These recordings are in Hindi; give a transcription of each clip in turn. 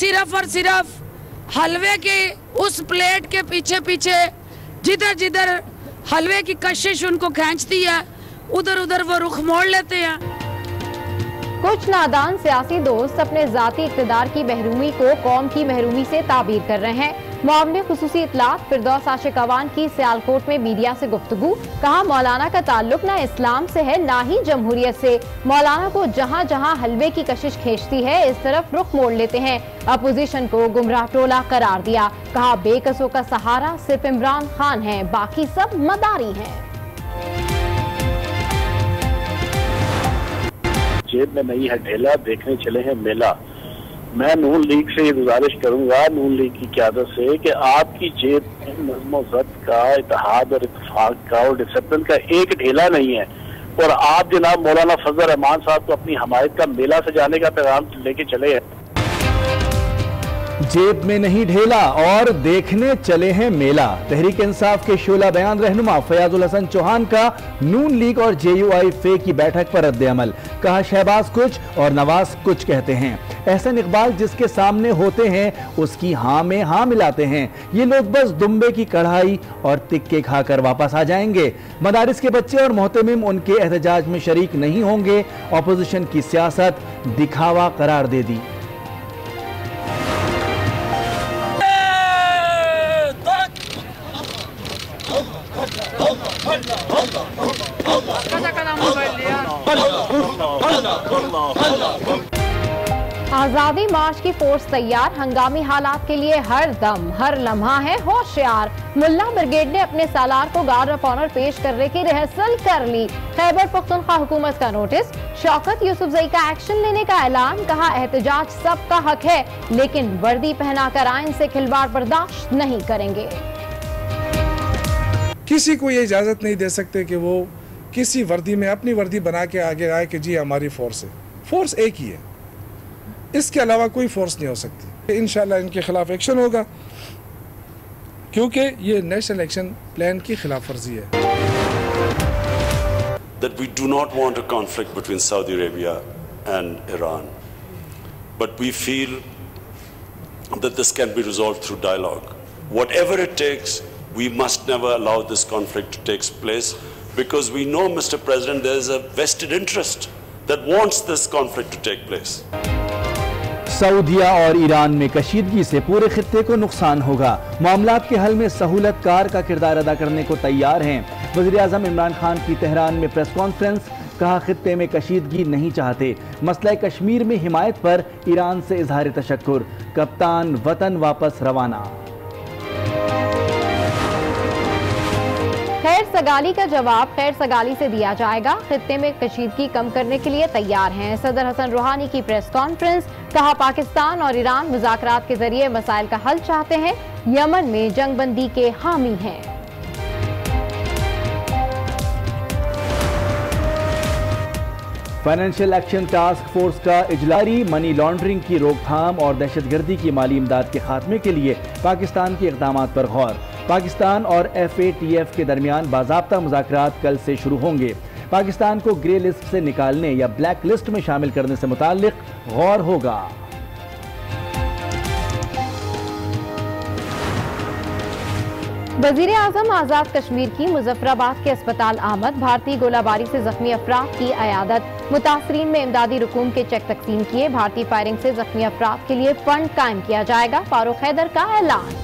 सिर्फ और सिर्फ हलवे के उस प्लेट के पीछे पीछे जिधर जिधर हलवे की कशिश उनको खींचती है उधर उधर वो रुख मोड़ लेते हैं। कुछ नादान सियासी दोस्त अपने जाती इक़्तिदार की महरूमी को कौम की महरूमी से ताबीर कर रहे हैं। मामले खुसूसी इत्तलात फिरदौस आशिक अवान की सियालकोट में मीडिया से गुफ्तगू। कहा मौलाना का ताल्लुक ना इस्लाम से है ना ही जमहूरियत से। मौलाना को जहाँ जहाँ हलवे की कशिश खींचती है इस तरफ रुख मोड़ लेते हैं। अपोजिशन को गुमराह टोला करार दिया। कहा बेकसों का सहारा सिर्फ इमरान खान है, बाकी सब मदारी हैं। जेब में नहीं है ढेला, देखने चले हैं मेला। मैं नून लीग से ये गुजारिश करूंगा, नून लीग की क़यादत से, कि आपकी जेब में नज़्म व ज़ब्त का, इत्तेहाद और इत्तेफाक का और डिसिप्लिन का एक ढेला नहीं है। और आप जनाब मौलाना फजल रहमान साहब को अपनी हमायत का मेला सजाने का पैगाम लेके चले हैं। जेब में नहीं ढेला और देखने चले हैं मेला। तहरीक इंसाफ के शोला बयान रहनुमा फयाजुल हसन चौहान का नून लीग और JUI फे की बैठक पर रद्द अमल। कहा शहबाज कुछ और नवाज कुछ कहते हैं। एहसन इकबाल जिसके सामने होते हैं उसकी हाँ में हाँ मिलाते हैं। ये लोग बस दुम्बे की कढ़ाई और तिक्के खाकर वापस आ जाएंगे। मदारिस के बच्चे और मोहतमिम उनके एहतजाज में शरीक नहीं होंगे। अपोजिशन की सियासत दिखावा करार दे दी। आजादी मार्च की फोर्स तैयार, हंगामी हालात के लिए हर दम हर लम्हा है होशियार। मुल्ला ब्रिगेड ने अपने सालार को गार्ड ऑफ ऑनर पेश करने की रिहर्सल कर ली। खैबर पख्तूनख्वा हुकूमत का नोटिस, शौकत यूसुफजई का एक्शन लेने का ऐलान। कहा एहतजाज सबका हक है लेकिन वर्दी पहनाकर आइन से खिलवाड़ बर्दाश्त नहीं करेंगे। किसी को ये इजाजत नहीं दे सकते कि वो किसी वर्दी में अपनी वर्दी बना के आगे आए कि जी हमारी फोर्स है। फोर्स एक ही है, इसके अलावा कोई फोर्स नहीं हो सकती। इंशाल्लाह इनके खिलाफ एक्शन होगा क्योंकि ये नेशनल एक्शन प्लान की खिलाफ वर्जी है। That we do not want a conflict between Saudi Arabia and Iran, but we feel that this can be resolved through dialogue. Whatever it takes, we must never allow this conflict to take place because we know, Mr. President, there is a vested interest that wants this conflict to take place. सऊदिया और ईरान में कशीदगी से पूरे खित्ते को नुकसान होगा। मामलात के हल में सहूलतकार का किरदार अदा करने को तैयार हैं। वज़ीर आज़म इमरान खान की तेहरान में प्रेस कॉन्फ्रेंस। कहा खित्ते में कशीदगी नहीं चाहते। मसला कश्मीर में हिमायत पर ईरान से इजहार तशक्कुर। कप्तान वतन वापस रवाना। खैर सगाली का जवाब खैर सगाली से दिया जाएगा। खित्ते में कशीदगी कम करने के लिए तैयार हैं। सदर हसन रूहानी की प्रेस कॉन्फ्रेंस। कहा पाकिस्तान और ईरान मुज़ाकरात के जरिए मसाइल का हल चाहते हैं। यमन में जंगबंदी के हामी हैं। फाइनेंशियल एक्शन टास्क फोर्स का इजलारी। मनी लॉन्ड्रिंग की रोकथाम और दहशतगर्दी की माली इमदाद के खात्मे के लिए पाकिस्तान के इक़दाम पर गौर। पाकिस्तान और FATF के दरमियान बाज़ाब्ता मुज़ाकरात कल से शुरू होंगे। पाकिस्तान को ग्रे लिस्ट से निकालने या ब्लैक लिस्ट में शामिल करने से मुताल्लिक गौर होगा। वज़ीर आज़म आज़ाद कश्मीर की मुजफ्फराबाद के अस्पताल आमद। भारतीय गोलाबारी से जख्मी अफराद की अयादत। मुतासरीन में इमदादी रकूम के चेक तकसीम किए। भारतीय फायरिंग से जख्मी अफराद के लिए फंड कायम किया जाएगा। फारूक हैदर का ऐलान।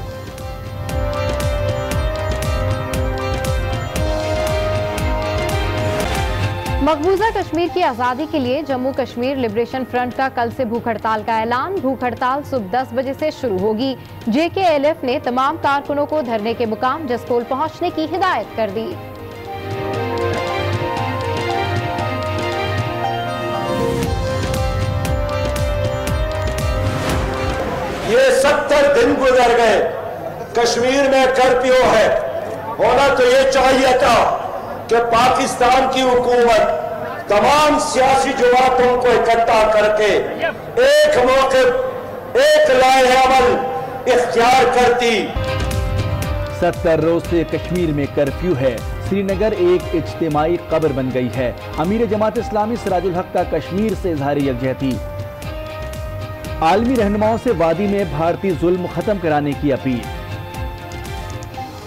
मकबूजा कश्मीर की आज़ादी के लिए जम्मू कश्मीर लिबरेशन फ्रंट का कल से भूख हड़ताल का ऐलान। भूख हड़ताल सुबह 10 बजे से शुरू होगी। JKLF ने तमाम कारकुनों को धरने के मुकाम जसकोल पहुंचने की हिदायत कर दी। ये 70 दिन गुजर गए, कश्मीर में कर्फ्यू है। होना तो ये चाहिए था कि पाकिस्तान की हुकूमत तमाम सियासी जमातों को इकट्ठा करके एक मौक़िफ़, एक लाए अमल इख्तियार करती। 70 रोज से कश्मीर में कर्फ्यू है। श्रीनगर एक इज्तिमाई कब्र बन गई है। अमीर जमात इस्लामी सिराजुल हक का कश्मीर से इजहार यकजहती। आलमी रहनुमाओं से वादी में भारतीय जुल्म खत्म कराने की अपील।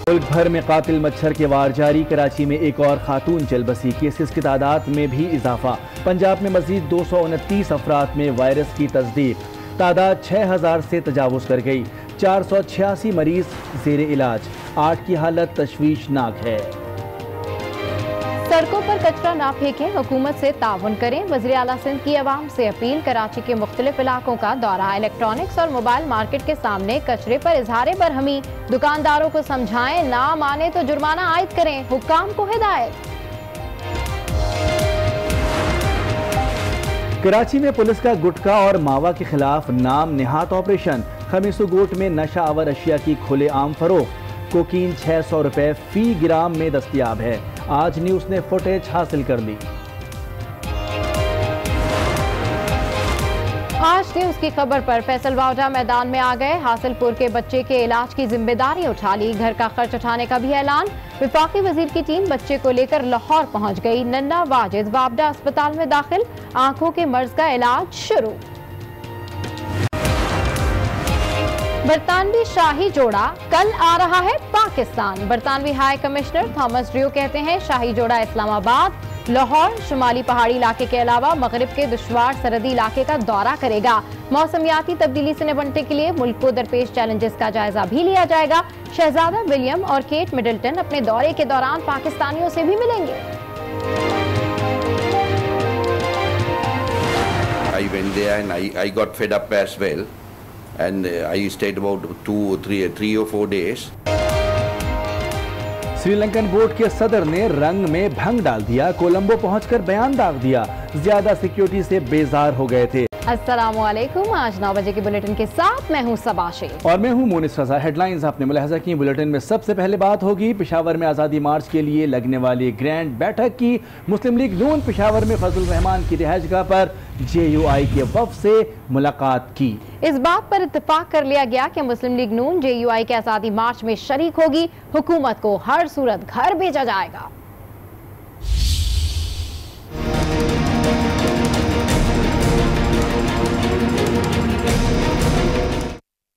मुल्क भर में कातिल मच्छर के वार जारी। कराची में एक और खातून चल बसी। केसेस की तादाद में भी इजाफा। पंजाब में मजीद 229 अफराद में वायरस की तस्दीक। तादाद 6000 से तजावुज कर गई। 486 मरीज जेर इलाज। 8 की हालत तशवीशनाक है। सड़कों पर कचरा ना फेंकें, हुकूमत से ताउन करें। वज़ीर आला सिंध की आवाम से अपील। कराची के मुख्तलिफ इलाकों का दौरा। इलेक्ट्रॉनिक्स और मोबाइल मार्केट के सामने कचरे पर इजहार बरहमी। दुकानदारों को समझाएं, ना माने तो जुर्माना आयद करें। हुक्काम को हिदायत। कराची में पुलिस का गुटखा और मावा के खिलाफ नाम निहात ऑपरेशन। खमीसू गोट में नशा आवर अशिया की खुले आम फरोख्त। कोकीन 600 रुपए फी ग्राम में दस्तयाब है। आज न्यूज ने फुटेज हासिल कर ली। आज न्यूज की खबर पर फैसल वावडा मैदान में आ गए। हासिलपुर के बच्चे के इलाज की जिम्मेदारी उठा ली। घर का खर्च उठाने का भी ऐलान। विफाकी वजीर की टीम बच्चे को लेकर लाहौर पहुंच गई। नन्ना वाजिद वावडा अस्पताल में दाखिल। आंखों के मर्ज का इलाज शुरू। बरतानवी शाही जोड़ा कल आ रहा है पाकिस्तान। बरतानवी हाई कमिश्नर थॉमस ड्रू कहते हैं शाही जोड़ा इस्लामाबाद, लाहौर, शुमाली पहाड़ी इलाके के अलावा मगरिब के दुश्वार सरहदी इलाके का दौरा करेगा। मौसमियाती तब्दीली से निपटने के लिए मुल्क को दरपेश चैलेंजेस का जायजा भी लिया जाएगा। शहजादा विलियम और केट मिडल्टन अपने दौरे के दौरान पाकिस्तानियों से भी मिलेंगे। I went there and I got fed up as well. And I stayed about 3 or 4 days. Sri Lankan board के सदर ने रंग में भंग डाल दिया। कोलंबो पहुंचकर बयान दाग दिया। ज्यादा सिक्योरिटी से बेजार हो गए थे। अस्सलामुअलैकुम। आज 9 बजे के बुलेटिन के साथ मैं हूं सबा शेख और मैं हूं मोनिस रजा। हेडलाइंस आपने मुलाहजा की। बुलेटिन में सबसे पहले बात होगी पेशावर में आज़ादी मार्च के लिए लगने वाली ग्रैंड बैठक की। मुस्लिम लीग नून पेशावर में फजल रहमान की रिहाइशगाह पर JUI के वफ़द से मुलाकात की। इस बात पर इत्तेफाक कर लिया गया कि मुस्लिम लीग नून JUI के आज़ादी मार्च में शरीक होगी। हुकूमत को हर सूरत घर भेजा जाएगा।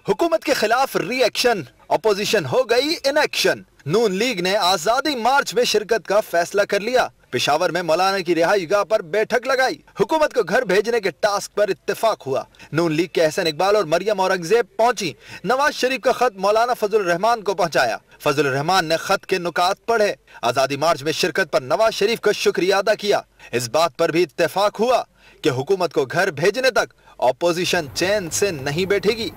हुकूमत के खिलाफ रिएक्शन, अपोजिशन हो गई इन एक्शन। नून लीग ने आजादी मार्च में शिरकत का फैसला कर लिया। पेशावर में मौलाना की रिहाइशगाह पर बैठक लगाई। हुकूमत को घर भेजने के टास्क पर इत्तेफाक हुआ। नून लीग के अहसन इकबाल और मरियम औरंगजेब पहुंची। नवाज शरीफ का खत मौलाना फजल रहमान को पहुंचाया। फजल रहमान ने खत के नुकात पढ़े। आजादी मार्च में शिरकत पर नवाज शरीफ का शुक्रिया अदा किया। इस बात पर भी इत्तेफाक हुआ कि हुकूमत को घर भेजने तक ऑपोजिशन चैन से नहीं बैठेगी।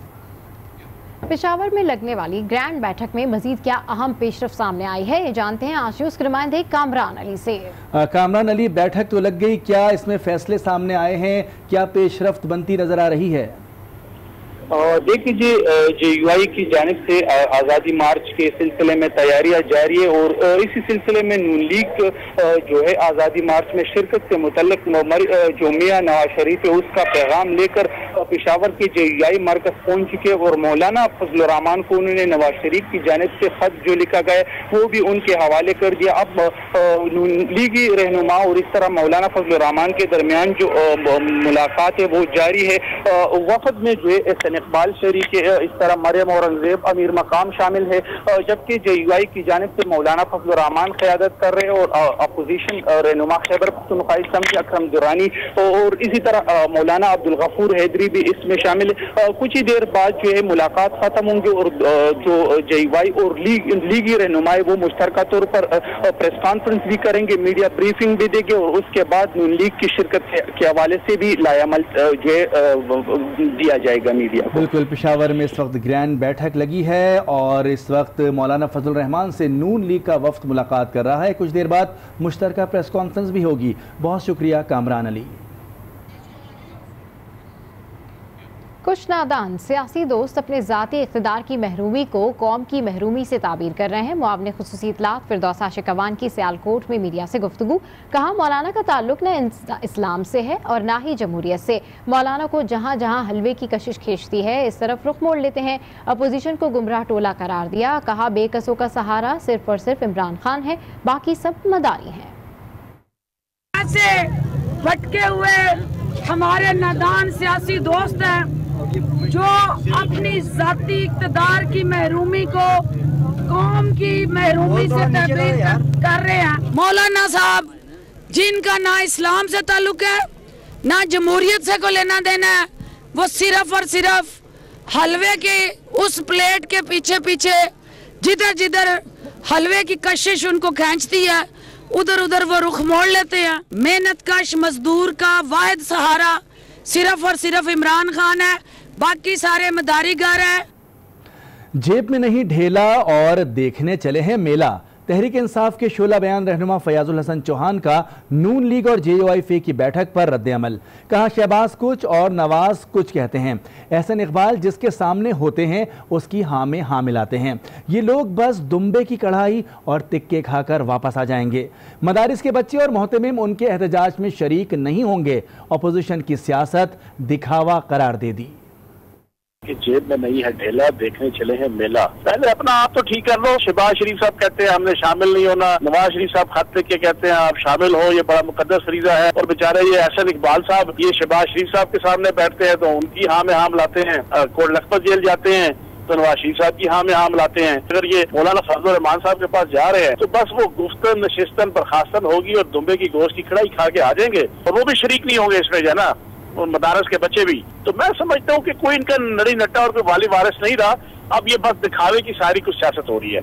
पेशावर में लगने वाली ग्रैंड बैठक में मजीद क्या अहम पेशरफ सामने आई है, ये जानते हैं आशूस के नुमाइंदे कामरान अली से। कामरान अली, बैठक तो लग गई, क्या इसमें फैसले सामने आए हैं, क्या पेशरफ्त बनती नजर आ रही है? देख लीजिए, JUI की जानिब से आज़ादी मार्च के सिलसिले में तैयारियां जारी है और इसी सिलसिले में नून लीग जो है आज़ादी मार्च में शिरकत से मुतल्लिक जो मियां नवाज शरीफ है उसका पैगाम लेकर पेशावर के JUI मरकज पहुंच चुके और मौलाना फजल रहमान को उन्होंने नवाज शरीफ की जानिब से खत जो लिखा गया वो भी उनके हवाले कर दिया। अब नून लीगी रहनुमा और इस तरह मौलाना फजल रहमान के दरमियान जो मुलाकात है वो जारी है। वफद में जो है इकबाल शरीफ के इस तरह मरियम औरंगजेब अमीर मकाम शामिल है, जबकि JUI की जानिब से मौलाना फजल रहमान क़यादत कर रहे हैं और अपोजिशन रहनुमा खैबर पख्तूनख्वा असम्बली अकरम दुरानी और इसी तरह मौलाना अब्दुल गफूर हैदरी भी इसमें शामिल है। कुछ ही देर बाद जो है मुलाकात खत्म होंगी और जो JUI और लीगी रहनुमा वो मुश्तरका तौर पर प्रेस कॉन्फ्रेंस भी करेंगे, मीडिया ब्रीफिंग भी देंगे और उसके बाद नून लीग की शिरकत के हवाले से भी लायामल जो है दिया जाएगा मीडिया। बिल्कुल, पेशावर में इस वक्त ग्रैंड बैठक लगी है और इस वक्त मौलाना फजल रहमान से नून लीग का वफ्द मुलाकात कर रहा है। कुछ देर बाद मुश्तरका प्रेस कॉन्फ्रेंस भी होगी। बहुत शुक्रिया कामरान अली। कुछ नादान सियासी दोस्त अपने ज़ाती इक़्तिदार की महरूमी को कौम की महरूमी से ताबीर कर रहे हैं। मुआविन खुसूसी इत्तलात फिरदौस आशिक अवान की सियालकोट में मीडिया से गुफ्तगू। कहा मौलाना का ताल्लुक न इस्लाम से है और ना ही जमहूरियत से। मौलाना को जहाँ जहाँ हलवे की कशिश खींचती है इस तरफ रुख मोड़ लेते हैं। अपोजिशन को गुमराह टोला करार दिया। कहा बेकसों का सहारा सिर्फ और सिर्फ इमरान खान है, बाकी सब मदारी हैं। भटके हुए हमारे नादान सियासी दोस्त हैं जो अपनी जाती इक़्तिदार की महरूमी को कौम की महरूमी से तबदील कर रहे हैं। मौलाना साहब जिनका ना इस्लाम से ताल्लुक है ना जमहूरियत से को लेना देना है, वो सिर्फ और सिर्फ हलवे के उस प्लेट के पीछे पीछे जिधर जिधर हलवे की कशिश उनको खींचती है उधर उधर वो रुख मोड़ लेते हैं। मेहनत कश मजदूर का वाहिद सहारा सिर्फ और सिर्फ इमरान खान है, बाकी सारे मदारीगर है। जेब में नहीं ढेला और देखने चले हैं मेला। तहरीक इंसाफ के शोला बयान रहनुमा फयाजुल हसन चौहान का नून लीग और JUI की बैठक पर रद्द-ए-अमल। कहा शहबाज कुछ और नवाज कुछ कहते हैं। एहसन इकबाल जिसके सामने होते हैं उसकी हाँ में हाँ मिलाते हैं। ये लोग बस दुम्बे की कढ़ाई और तिक्के खाकर वापस आ जाएंगे। मदारिस के बच्चे और मोहतमिम उनके एहतजाज में शरीक नहीं होंगे। अपोजिशन की सियासत दिखावा करार दे दी। कि जेब में नहीं है ढेला, देखने चले हैं मेला। पहले अपना आप तो ठीक कर लो। शहबाज शरीफ साहब कहते हैं हमने शामिल नहीं होना, नवाज शरीफ साहब खत लिख के कहते हैं आप शामिल हो, ये बड़ा मुकद्दस फरीजा है। और बेचारे ये एहसन इकबाल साहब ये शहबाज शरीफ साहब के सामने बैठते हैं तो उनकी हाँ में हाँ मिलाते हैं। कोट लखपत जेल जाते हैं तो नवाज शरीफ साहब की हाँ में हाँ मिलाते हैं। अगर ये मौलाना फजल रहमान साहब के पास जा रहे हैं तो बस वो गुफ्तन नशिस्तन बर्खास्तन होगी और दुम्बे की गोश्त की कढ़ाई खा के आ जाएंगे और वो भी शरीक नहीं होंगे इसमें, जो है ना, और मदारस के बच्चे भी। तो मैं समझता हूँ कि कोई इनका नड़ी नट्टा और कोई वाली वारिस नहीं रहा। अब ये बस दिखावे की सारी कुछ सियासत हो रही है।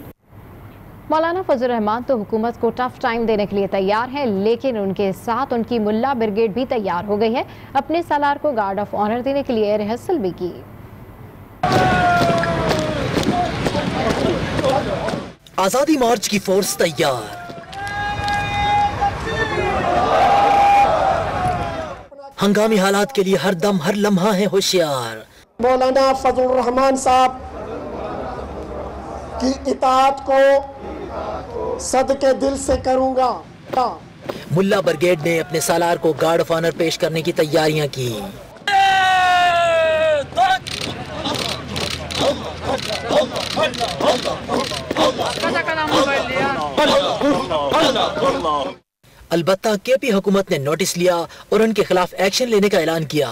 मौलाना फजल रहमान तो हुकूमत को टफ टाइम देने के लिए तैयार हैं, लेकिन उनके साथ उनकी मुल्ला ब्रिगेड भी तैयार हो गई है। अपने सालार को गार्ड ऑफ ऑनर देने के लिए रिहर्सल भी की। आजादी मार्च की फोर्स तैयार। हंगामी हालात के लिए हर दम हर लम्हा है होशियार। मौलाना फजल रहमान साहब की इताअत को सदके दिल से करूंगा। मुल्ला ब्रिगेड ने अपने सालार को गार्ड ऑफ ऑनर पेश करने की तैयारियां की। अलबत्ता KP हुकूमत ने नोटिस लिया और उनके खिलाफ एक्शन लेने का ऐलान किया।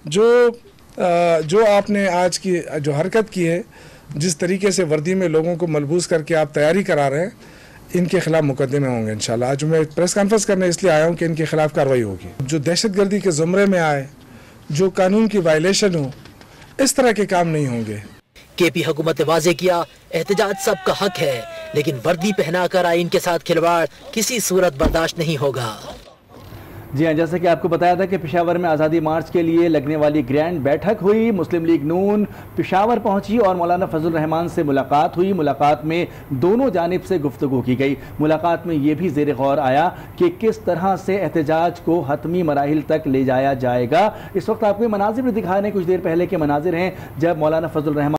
जो आपने आज की जो हरकत की है, जिस तरीके से वर्दी में लोगों को मलबूस करके आप तैयारी करा रहे हैं, इनके खिलाफ मुकदमे होंगे इंशाल्लाह। आज मैं प्रेस कॉन्फ्रेंस करने इसलिए आया हूँ कि इनके खिलाफ कार्रवाई होगी। जो दहशतगर्दी के जुमरे में आए, जो कानून की वायलेशन हो, इस तरह के काम नहीं होंगे। KP हुकूमत ने वाजे किया एहतजाज सबका हक है, लेकिन वर्दी पहनाकर आईन के साथ खिलवाड़ किसी सूरत बर्दाश्त नहीं होगा। जी हाँ, जैसे कि आपको बताया था कि पेशावर में आज़ादी मार्च के लिए लगने वाली ग्रैंड बैठक हुई। मुस्लिम लीग नून पेशावर पहुंची और मौलाना फजल रहमान से मुलाकात हुई। मुलाकात में दोनों जानिब से गुफ्तगू की गई। मुलाकात में ये भी ज़ेर गौर आया कि किस तरह से एहतजाज को हतमी मराहिल तक ले जाया जाएगा। इस वक्त आपको मनाजिर दिखाने कुछ देर पहले के मनाजिर हैं जब मौलाना फजल रहमान